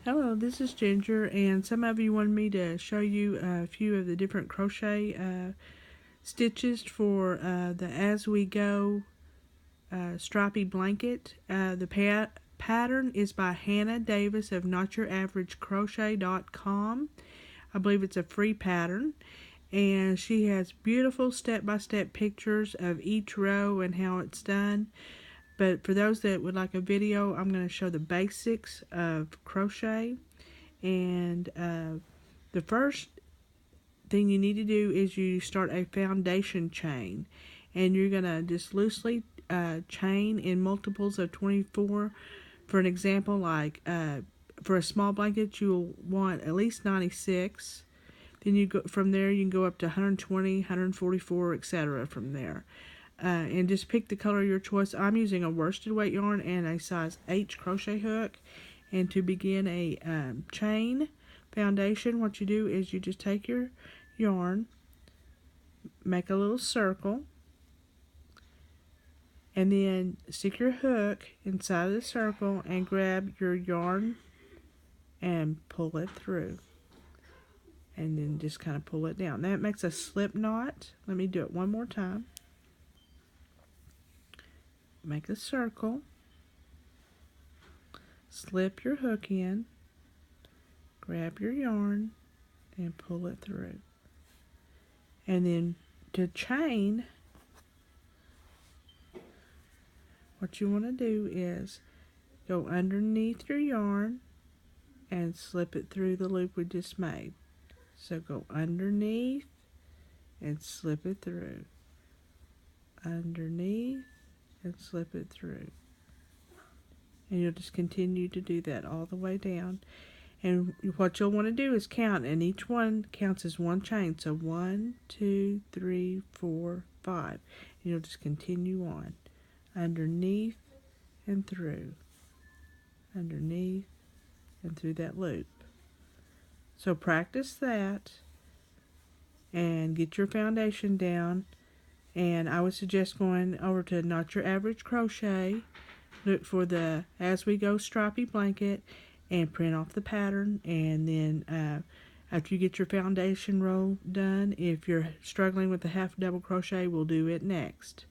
Hello, this is Ginger, and some of you wanted me to show you a few of the different crochet stitches for the As We Go stripy blanket. The pattern is by Hannah Davis of NotYourAverageCrochet.com. I believe it's a free pattern, and she has beautiful step-by-step pictures of each row and how it's done. But for those that would like a video, I'm going to show the basics of crochet. And the first thing you need to do is you start a foundation chain, and you're going to just loosely chain in multiples of 24. For an example, like for a small blanket, you'll want at least 96. Then you go from there, you can go up to 120, 144, etc. from there. And just pick the color of your choice. I'm using a worsted weight yarn and a size H crochet hook. And to begin a chain foundation, what you do is you just take your yarn, make a little circle, and then stick your hook inside of the circle and grab your yarn and pull it through. And then just kind of pull it down. That makes a slip knot. Let me do it one more time. Make a circle, slip your hook in, grab your yarn, and pull it through. And then to chain, what you want to do is go underneath your yarn and slip it through the loop we just made. So go underneath and slip it through. Underneath and slip it through. And you'll just continue to do that all the way down. And what you'll want to do is count, and each one counts as one chain. So 1, 2, 3, 4, 5. And you'll just continue on. Underneath and through. Underneath and through that loop. So practice that and get your foundation down. And I would suggest going over to Not Your Average Crochet. Look for the As We Go stripy blanket and print off the pattern. And then after you get your foundation row done, if you're struggling with the half double crochet, we'll do it next.